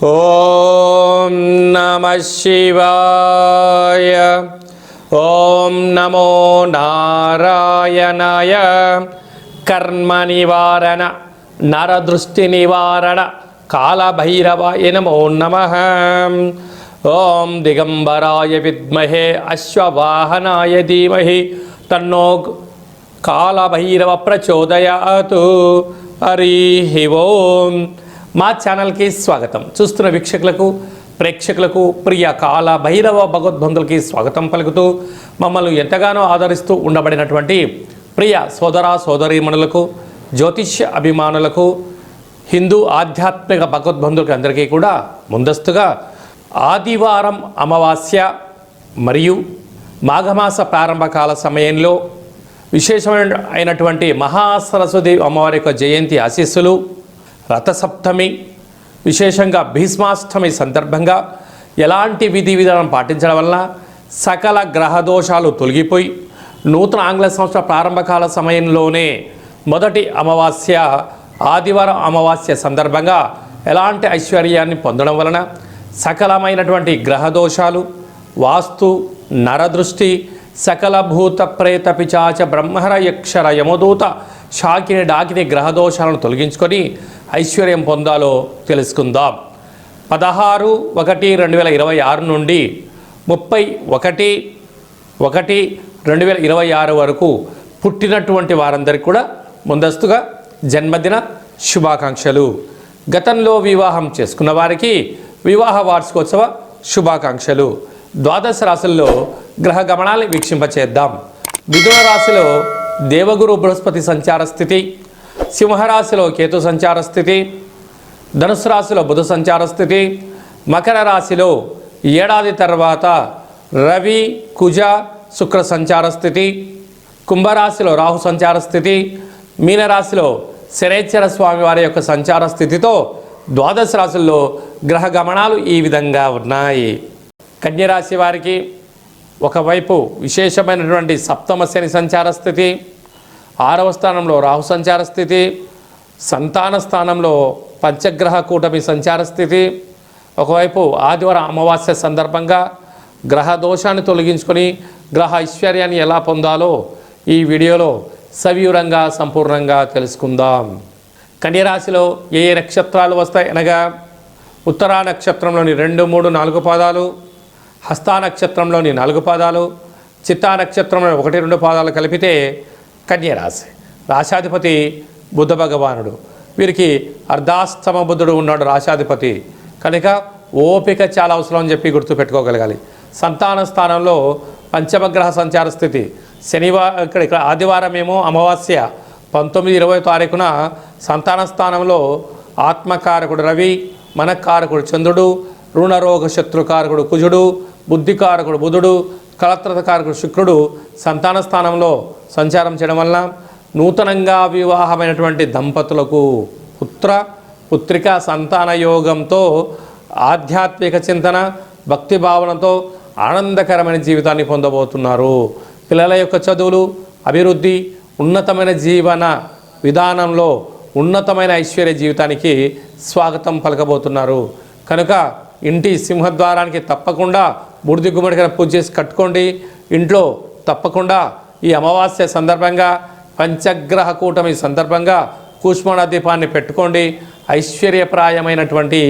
ఓం నమః శివాయ. ఓం నమో నారాయణాయ. కర్మ నివారణ నరదృష్టి నివారణ కాళభైరవాయ నమో నమః. ఓం దిగంబరాయ విద్మహే అశ్వవాహనాయ ధీమహి తన్నో కాళభైరవ ప్రచోదయాతు. హరి ఓం. మా ఛానల్కి స్వాగతం. చూస్తున్న వీక్షకులకు ప్రేక్షకులకు ప్రియ కాళభైరవ భగవద్బంధులకి స్వాగతం పలుకుతూ మమ్మల్ని ఎంతగానో ఆదరిస్తూ ఉండబడినటువంటి ప్రియ సోదర సోదరీమణులకు, జ్యోతిష్య అభిమానులకు, హిందూ ఆధ్యాత్మిక భగవద్బంధులకి అందరికీ కూడా ముందస్తుగా ఆదివారం అమావాస్య మరియు మాఘమాస ప్రారంభకాల సమయంలో విశేషమైనటువంటి మహాసరస్వతి అమ్మవారి యొక్క జయంతి ఆశీస్సులు, రథసప్తమి, విశేషంగా భీష్మాష్టమి సందర్భంగా ఎలాంటి విధి విధానం పాటించడం వలన సకల గ్రహదోషాలు తొలగిపోయి నూతన ఆంగ్ల సంవత్సర ప్రారంభకాల సమయంలోనే మొదటి అమావాస్య ఆదివారం అమావాస్య సందర్భంగా ఎలాంటి ఐశ్వర్యాన్ని పొందడం వలన సకలమైనటువంటి గ్రహదోషాలు, వాస్తు, నరదృష్టి, సకల భూత ప్రేత పిచాచ బ్రహ్మర యక్షర యమదూత శాకిని డాకిని గ్రహదోషాలను తొలగించుకొని ఐశ్వర్యం పొందాలో తెలుసుకుందాం. 16/1/2026 నుండి 31/1/2026 వరకు పుట్టినటువంటి వారందరికీ కూడా ముందస్తుగా జన్మదిన శుభాకాంక్షలు. గతంలో వివాహం చేసుకున్న వారికి వివాహ వార్షికోత్సవ శుభాకాంక్షలు. ద్వాదశ రాశుల్లో గ్రహ గమనాన్ని వీక్షింపచేద్దాం. మిథున రాశిలో దేవగురు బృహస్పతి సంచార స్థితి, సింహరాశిలో కేతు సంచార స్థితి, ధనుసు రాశిలో బుధ సంచార స్థితి, మకర రాశిలో ఏడాది తర్వాత రవి కుజ శుక్ర సంచార స్థితి, కుంభరాశిలో రాహు సంచార స్థితి, మీనరాశిలో శనైశ్వర స్వామి వారి యొక్క సంచార స్థితితో ద్వాదశ రాశుల్లో గ్రహ గమనాలు ఈ విధంగా ఉన్నాయి. కన్యరాశి వారికి ఒకవైపు విశేషమైనటువంటి సప్తమ శని సంచార స్థితి, 6వ స్థానంలో రాహు సంచార స్థితి, సంతాన స్థానంలో పంచగ్రహ కూటమి సంచార స్థితి. ఒకవైపు ఆదివారం అమావాస్య సందర్భంగా గ్రహ దోషాన్ని తొలగించుకొని గ్రహ ఐశ్వర్యాన్ని ఎలా పొందాలో ఈ వీడియోలో సవివరంగా సంపూర్ణంగా తెలుసుకుందాం. కన్యరాశిలో ఏ ఏ నక్షత్రాలు వస్తాయి అనగా ఉత్తరా నక్షత్రంలోని 2, 3, 4 పాదాలు, హస్తా నక్షత్రంలోని 4 పాదాలు, చిత్తా నక్షత్రంలోని 1, 2 పాదాలు కలిపితే కన్యరాశి. రాశాధిపతి బుధ భగవానుడు. వీరికి అర్ధాస్తమ బుధుడు ఉన్నాడు రాశాధిపతి కనుక ఓపిక చాలా అవసరం అని చెప్పి గుర్తుపెట్టుకోగలగాలి. సంతాన స్థానంలో పంచమగ్రహ సంచార స్థితి. ఇక్కడ ఆదివారం ఏమో అమావాస్య 19-20 తారీఖున సంతాన స్థానంలో ఆత్మకారకుడు రవి, మనకారకుడు చంద్రుడు, రుణరోగ శత్రుకారకుడు కుజుడు, బుద్ధికారకుడు బుధుడు, కలత్రకారకుడు శుక్రుడు సంతాన స్థానంలో సంచారం చేయడం వలన నూతనంగా వివాహమైనటువంటి దంపతులకు పుత్రిక సంతాన యోగంతో ఆధ్యాత్మిక చింతన, భక్తి భావనతో ఆనందకరమైన జీవితాన్ని పొందబోతున్నారు. పిల్లల యొక్క చదువులు, అభివృద్ధి, ఉన్నతమైన జీవన విధానంలో ఉన్నతమైన ఐశ్వర్య జీవితానికి స్వాగతం పలకబోతున్నారు. కనుక ఇంటి సింహద్వారానికి తప్పకుండా బూడిద గుమ్మడికాయ పూజ చేసి కట్టుకోండి. ఇంట్లో తప్పకుండా ఈ అమావాస్య సందర్భంగా పంచగ్రహ కూటమి సందర్భంగా కూష్మాండ దీపాన్ని పెట్టుకోండి. ఐశ్వర్యప్రాయమైనటువంటి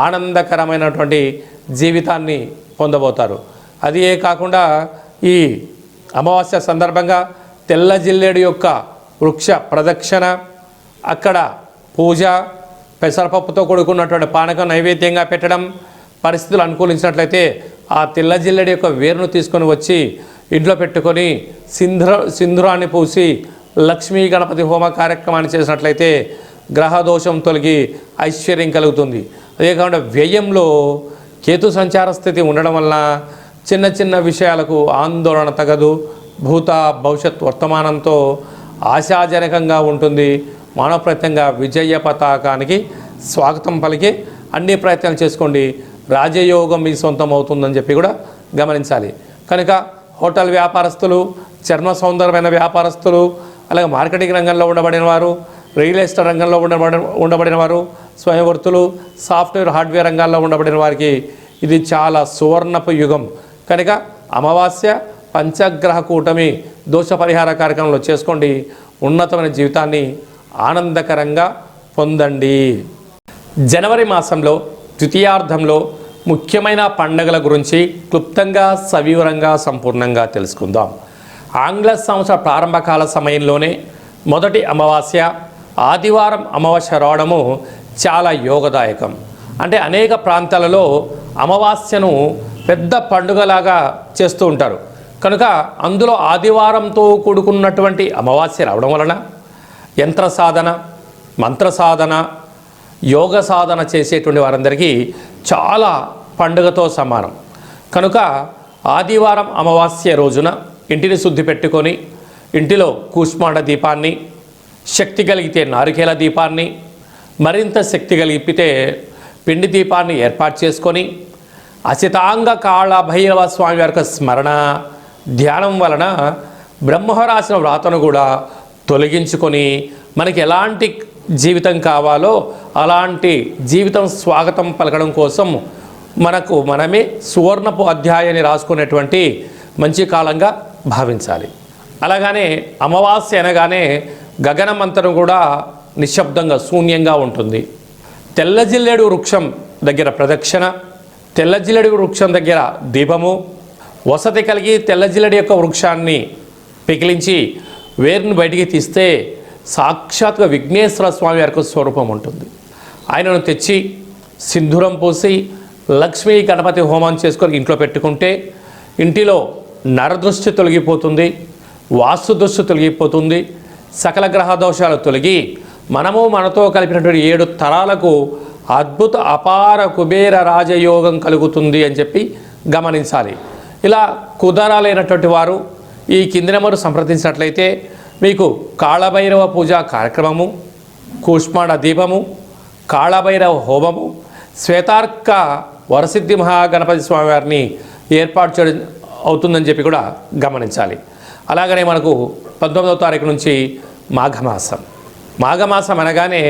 ఆనందకరమైనటువంటి జీవితాన్ని పొందబోతారు. అదే కాకుండా ఈ అమావాస్య సందర్భంగా తెల్ల జిల్లేడు యొక్క వృక్ష ప్రదక్షిణ, అక్కడ పూజ, పెసరపప్పుతో కూడుకున్నటువంటి పానకం నైవేద్యంగా పెట్టడం, పరిస్థితులు అనుకూలించినట్లయితే ఆ తెల్ల జిల్లేడు యొక్క వేరును తీసుకొని వచ్చి ఇంట్లో పెట్టుకొని సింధూరాన్ని పూసి లక్ష్మీ గణపతి హోమ కార్యక్రమాన్ని చేసినట్లయితే గ్రహదోషం తొలగి ఐశ్వర్యం కలుగుతుంది. అదే కాకుండా వ్యయంలో కేతు సంచార స్థితి ఉండడం వలన చిన్న చిన్న విషయాలకు ఆందోళన తగదు. భూత భవిష్యత్ వర్తమానంతో ఆశాజనకంగా ఉంటుంది. మానవ ప్రయత్నంగా విజయ పతాకానికి స్వాగతం పలికి అన్ని ప్రయత్నాలు చేసుకోండి. రాజయోగం మీ సొంతం అవుతుందని చెప్పి కూడా గమనించాలి. కనుక హోటల్ వ్యాపారస్తులు, చర్మ సౌందర్యమైన వ్యాపారస్తులు, అలాగే మార్కెటింగ్ రంగంలో ఉండబడిన వారు, రియల్ ఎస్టేట్ రంగంలో ఉండబడిన వారు, స్వయంవృత్తులు, సాఫ్ట్వేర్ హార్డ్వేర్ రంగాల్లో ఉండబడిన వారికి ఇది చాలా సువర్ణపు యుగం. కనుక అమావాస్య పంచగ్రహ కూటమి దోష పరిహార కార్యక్రమంలో చేసుకోండి. ఉన్నతమైన జీవితాన్ని ఆనందకరంగా పొందండి. జనవరి మాసంలో ద్వితీయార్థంలో ముఖ్యమైన పండుగల గురించి క్లుప్తంగా సవివరంగా సంపూర్ణంగా తెలుసుకుందాం. ఆంగ్ల సంవత్సర ప్రారంభకాల సమయంలోనే మొదటి అమావాస్య ఆదివారం అమావాస్య రావడము చాలా యోగదాయకం. అంటే అనేక ప్రాంతాలలో అమావాస్యను పెద్ద పండుగలాగా చేస్తూ ఉంటారు. కనుక అందులో ఆదివారంతో కూడుకున్నటువంటి అమావాస్య రావడం వలన యంత్ర సాధన, మంత్ర సాధన, యోగ సాధన చేసేటువంటి వారందరికీ చాలా పండుగతో సమానం. కనుక ఆదివారం అమావాస్య రోజున ఇంటిని శుద్ధి పెట్టుకొని ఇంటిలో కూష్మాండ దీపాన్ని, శక్తి కలిగితే నారికేల దీపాన్ని, మరింత శక్తి కలిగితే పిండి దీపాన్ని ఏర్పాటు చేసుకొని అసితాంగ కాళ భైరవ స్వామి వారి స్మరణ ధ్యానం వలన బ్రహ్మరాసిన వ్రాతను కూడా తొలగించుకొని మనకి ఎలాంటి జీవితం కావాలో అలాంటి జీవితం స్వాగతం పలకడం కోసం మనకు మనమే సువర్ణపు అధ్యాయాన్ని రాసుకునేటువంటి మంచి కాలంగా భావించాలి. అలాగనే అమావాస్య అనగానే గగనమంతరం కూడా నిశ్శబ్దంగా శూన్యంగా ఉంటుంది. తెల్లజిల్లేడు వృక్షం దగ్గర ప్రదక్షిణ, తెల్లజిల్లేడు వృక్షం దగ్గర దీపము, వసతి కలిగి తెల్లజిల్లేడు యొక్క వృక్షాన్ని పికిలించి వేరుని బయటికి తీస్తే సాక్షాత్గా విఘ్నేశ్వర స్వామి వారికి స్వరూపం ఉంటుంది. ఆయనను తెచ్చి సింధూరం పూసి లక్ష్మీ గణపతి హోమం చేసుకొని ఇంట్లో పెట్టుకుంటే ఇంటిలో నరదృష్టి తొలగిపోతుంది, వాస్తు దృష్టి తొలగిపోతుంది, సకల గ్రహ దోషాలు తొలగి మనము మనతో కలిపినటువంటి 7 తరాలకు అద్భుత అపార కుబేర రాజయోగం కలుగుతుంది అని చెప్పి గమనించాలి. ఇలా కుదరాలైనటువంటి వారు ఈ కింది నెంబరు సంప్రదించినట్లయితే మీకు కాళభైరవ పూజా కార్యక్రమము, కూష్మాండ దీపము, కాళభైరవ హోమము, శ్వేతార్క వరసిద్ధి మహాగణపతి స్వామి వారిని ఏర్పాటు చేయడం అవుతుందని చెప్పి కూడా గమనించాలి. అలాగనే మనకు 19వ తారీఖు నుంచి మాఘమాసం. మాఘమాసం అనగానే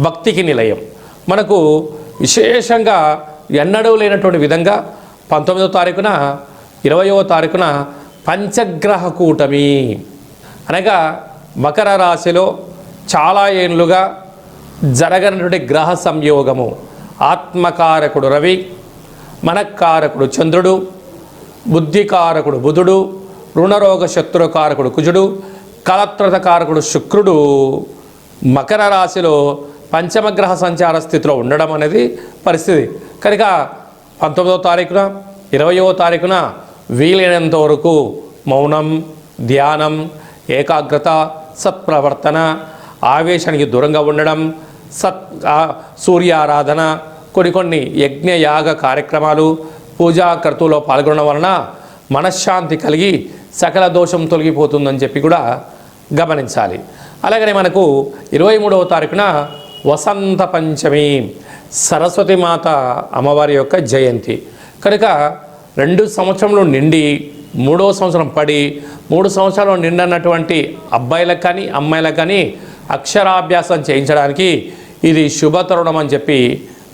భక్తికి నిలయం. మనకు విశేషంగా ఎన్నడూ లేనటువంటి విధంగా 19వ తారీఖున 20వ తారీఖున పంచగ్రహ కూటమి అనగా మకర రాశిలో చాలా ఏళ్ళుగా జరగనటువంటి గ్రహ సంయోగము. ఆత్మకారకుడు రవి, మనకారకుడు చంద్రుడు, బుద్ధికారకుడు బుధుడు, రుణరోగ శత్రుకారకుడు కుజుడు, కలత్రతకారకుడు శుక్రుడు మకర రాశిలో పంచమగ్రహ సంచార స్థితిలో ఉండడం అనేది పరిస్థితి. కనుక 19వ తారీఖున 20వ తారీఖున వీలైనంత వరకు మౌనం, ధ్యానం, ఏకాగ్రత, సత్ప్రవర్తన, ఆవేశానికి దూరంగా ఉండడం, సూర్యారాధన, కొన్ని యజ్ఞ యాగ కార్యక్రమాలు, పూజా కర్తువులో పాల్గొనడం వలన మనశ్శాంతి కలిగి సకల దోషం తొలగిపోతుందని చెప్పి కూడా గమనించాలి. అలాగనే మనకు 23వ తారీఖున వసంత పంచమి, సరస్వతి మాత అమ్మవారి యొక్క జయంతి. కనుక 2 సంవత్సరంలో నిండి 3వ సంవత్సరం పడి 3 సంవత్సరాలు నిండన్నటువంటి అబ్బాయిలకు కానీ అమ్మాయిలకు కానీ అక్షరాభ్యాసం చేయించడానికి ఇది శుభతరుణం అని చెప్పి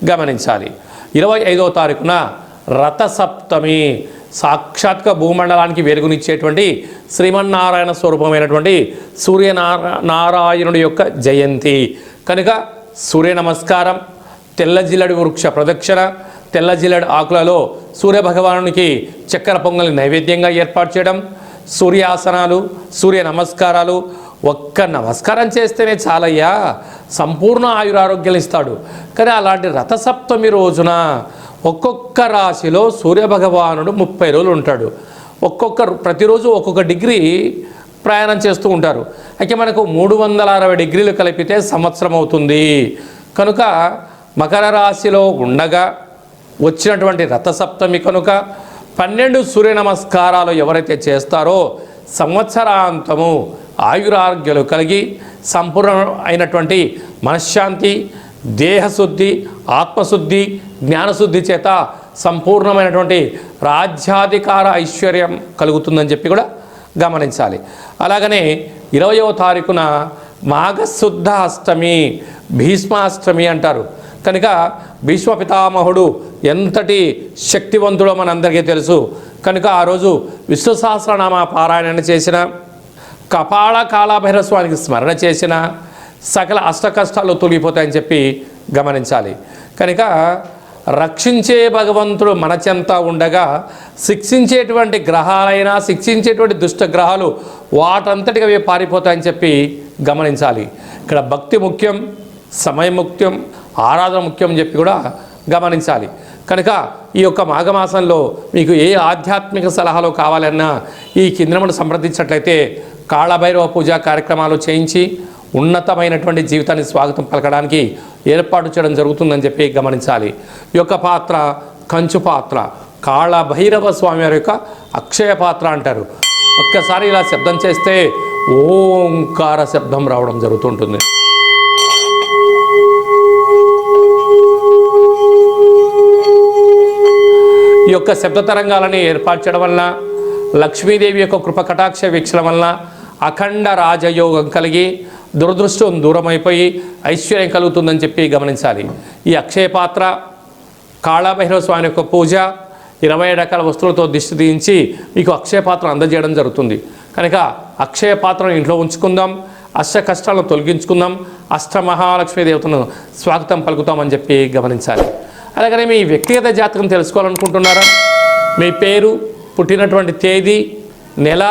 గమనించాలి. 25వ తారీఖున రథసప్తమి, సాక్షాత్గా భూమండలానికి వెలుగునిచ్చేటువంటి శ్రీమన్నారాయణ స్వరూపమైనటువంటి సూర్యనారాయణుడి యొక్క జయంతి. కనుక సూర్య నమస్కారం, తెల్ల జిల్లడి వృక్ష ప్రదక్షిణ, తెల్ల జిల్లడి ఆకులలో సూర్యభగవానునికి చక్కెర పొంగలి నైవేద్యంగా ఏర్పాటు చేయడం, సూర్యాసనాలు, సూర్య నమస్కారాలు. ఒక్క నమస్కారం చేస్తేనే చాలయ్యా, సంపూర్ణ ఆయురారోగ్యాలు ఇస్తాడు. కానీ అలాంటి రథసప్తమి రోజున ఒక్కొక్క రాశిలో సూర్యభగవానుడు 30 రోజులు ఉంటాడు. ప్రతిరోజు ఒక్కొక్క డిగ్రీ ప్రయాణం చేస్తూ ఉంటారు. అయితే మనకు 360 డిగ్రీలు కలిపితే సంవత్సరం అవుతుంది. కనుక మకర రాశిలో ఉండగా వచ్చినటువంటి రథసప్తమి కనుక 12 సూర్య నమస్కారాలు ఎవరైతే చేస్తారో సంవత్సరాంతము ఆయురారోగ్యాలు కలిగి సంపూర్ణ అయినటువంటి మనశ్శాంతి, దేహశుద్ధి, ఆత్మశుద్ధి, జ్ఞానశుద్ధి చేత సంపూర్ణమైనటువంటి రాజ్యాధికార ఐశ్వర్యం కలుగుతుందని చెప్పి కూడా గమనించాలి. అలాగనే 20వ తారీఖున మాఘశుద్ధ అష్టమి, భీష్మాష్టమి అంటారు. కనుక భీష్మ పితామహుడు ఎంతటి శక్తివంతుడో మనందరికీ తెలుసు. కనుక ఆ రోజు విష్ణు సహస్రనామ పారాయణ చేసిన, కపాల కాళభైరవ స్వామికి స్మరణ చేసిన సకల అష్ట కష్టాలు తొలగిపోతాయని చెప్పి గమనించాలి. కనుక రక్షించే భగవంతుడు మన చెంత ఉండగా శిక్షించేటువంటి గ్రహాలైనా, శిక్షించేటువంటి దుష్ట గ్రహాలు వాటంతటిగా అవి పారిపోతాయని చెప్పి గమనించాలి. ఇక్కడ భక్తి ముఖ్యం, సమయం ముఖ్యం, ఆరాధన ముఖ్యం అని చెప్పి కూడా గమనించాలి. కనుక ఈ యొక్క మాఘమాసంలో మీకు ఏ ఆధ్యాత్మిక సలహాలు కావాలన్నా ఈ కిందను సంప్రదించినట్లయితే కాళభైరవ పూజా కార్యక్రమాలు చేయించి ఉన్నతమైనటువంటి జీవితాన్ని స్వాగతం పలకడానికి ఏర్పాటు చేయడం జరుగుతుందని చెప్పి గమనించాలి. ఈ యొక్క పాత్ర కంచు పాత్ర, కాళభైరవ స్వామి వారి యొక్క అక్షయ పాత్ర అంటారు. ఒక్కసారి ఇలా శబ్దం చేస్తే ఓంకార శబ్దం రావడం జరుగుతుంటుంది. ఈ యొక్క శబ్ద తరంగాలని ఏర్పాటు చేయడం వలన లక్ష్మీదేవి యొక్క కృప కటాక్ష వీక్షణ వలన అఖండ రాజయోగం కలిగి దురదృష్టం దూరమైపోయి ఐశ్వర్యం కలుగుతుందని చెప్పి గమనించాలి. ఈ అక్షయ పాత్ర, కాళభైరవ స్వామి యొక్క పూజ, 20 రకాల వస్తువులతో దిష్టి తీయించి మీకు అక్షయ పాత్ర అందజేయడం జరుగుతుంది. కనుక అక్షయ పాత్రను ఇంట్లో ఉంచుకుందాం, అష్ట కష్టాలను తొలగించుకుందాం, అష్టమహాలక్ష్మీ దేవతను స్వాగతం పలుకుతామని చెప్పి గమనించాలి. అలాగనే మీ వ్యక్తిగత జాతకం తెలుసుకోవాలనుకుంటున్నారా? మీ పేరు, పుట్టినటువంటి తేదీ, నెల,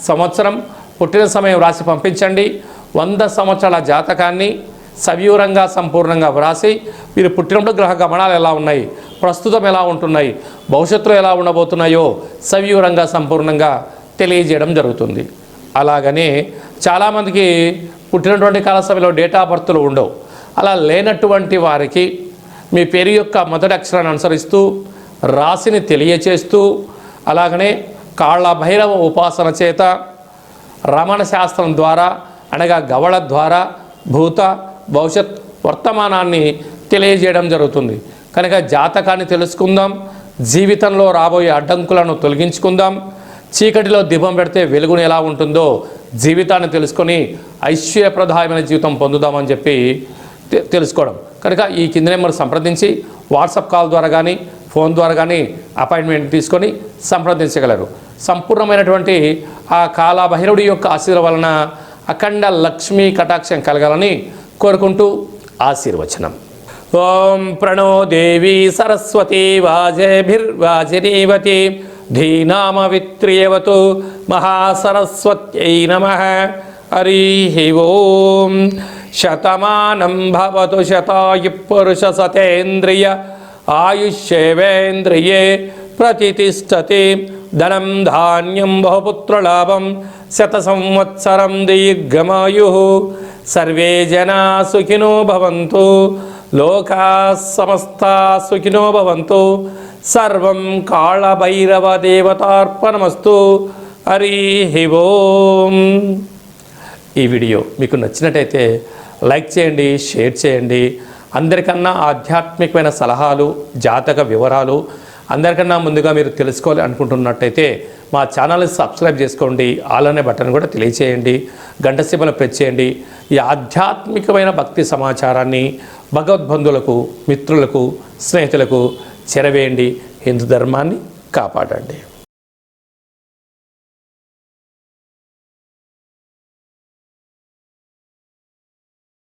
సంవత్సరం, పుట్టిన సమయం రాసి పంపించండి. 100 సంవత్సరాల జాతకాన్ని సవివరంగా సంపూర్ణంగా వ్రాసి మీరు పుట్టినప్పుడు గ్రహ గమనాలు ఎలా ఉన్నాయి, ప్రస్తుతం ఎలా ఉంటున్నాయి, భవిష్యత్తులో ఎలా ఉండబోతున్నాయో సవివరంగా సంపూర్ణంగా తెలియజేయడం జరుగుతుంది. అలాగనే చాలామందికి పుట్టినటువంటి కాల సమయంలో డేట్ ఆఫ్ బర్త్లు ఉండవు. అలా లేనటువంటి వారికి మీ పేరు యొక్క మొదటి అక్షరాన్ని అనుసరిస్తూ రాశిని తెలియచేస్తూ, అలాగనే కాళభైరవ ఉపాసన చేత రమణ శాస్త్రం ద్వారా అనగా గవళ ద్వారా భూత భవిష్యత్ వర్తమానాన్ని తెలియజేయడం జరుగుతుంది. కనుక జాతకాన్ని తెలుసుకుందాం, జీవితంలో రాబోయే అడ్డంకులను తొలగించుకుందాం. చీకటిలో దీపం పెడితే వెలుగుని ఎలా ఉంటుందో జీవితాన్ని తెలుసుకొని ఐశ్వర్యప్రదాయమైన జీవితం పొందుదామని చెప్పి తెలుసుకోవడం. కనుక ఈ కింద నెంబర్ సంప్రదించి వాట్సాప్ కాల్ ద్వారా కానీ ఫోన్ ద్వారా కానీ అపాయింట్మెంట్ తీసుకొని సంప్రదించగలరు. సంపూర్ణమైనటువంటి ఆ కాళభైరవుడి యొక్క ఆశీర్వాదం వలన అఖండ లక్ష్మీ కటాక్షం కలగాలని కోరుకుంటూ ఆశీర్వచనం. ఓం ప్రణో దేవి సరస్వతి వాజేభిర్వాజినీవతి ధీనామవిత్రియవతు మహాసరస్వత్యై నమః. హరి ఓం. శతమానం భవతు శతాయు పురుష సతేంద్రియ ఆయుష్యేవేంద్రియే ప్రతిష్టతి. ధనం ధాన్యం బహుపుత్రలాభం శత సంవత్సరం దీర్ఘమాయు. సర్వే జనా సుఖినో భవంతు, లోకా సమస్తా సుఖినో భవంతు. సర్వం కాళభైరవ దేవతార్పణమస్తు. హరి ఓం. ఈ వీడియో మీకు నచ్చినట్టయితే లైక్ చేయండి, షేర్ చేయండి. అందరికన్నా ఆధ్యాత్మికమైన సలహాలు, జాతక వివరాలు అందరికన్నా ముందుగా మీరు తెలుసుకోవాలి అనుకుంటున్నట్టయితే మా ఛానల్ని సబ్స్క్రైబ్ చేసుకోండి. ఆల్ అనే బటన్ కూడా తెలియచేయండి, గంట సింబల్ ప్రెస్ చేయండి. ఈ ఆధ్యాత్మికమైన భక్తి సమాచారాన్ని భగవద్బంధువులకు, మిత్రులకు, స్నేహితులకు చేరవేయండి. హిందూ ధర్మాన్ని కాపాడండి.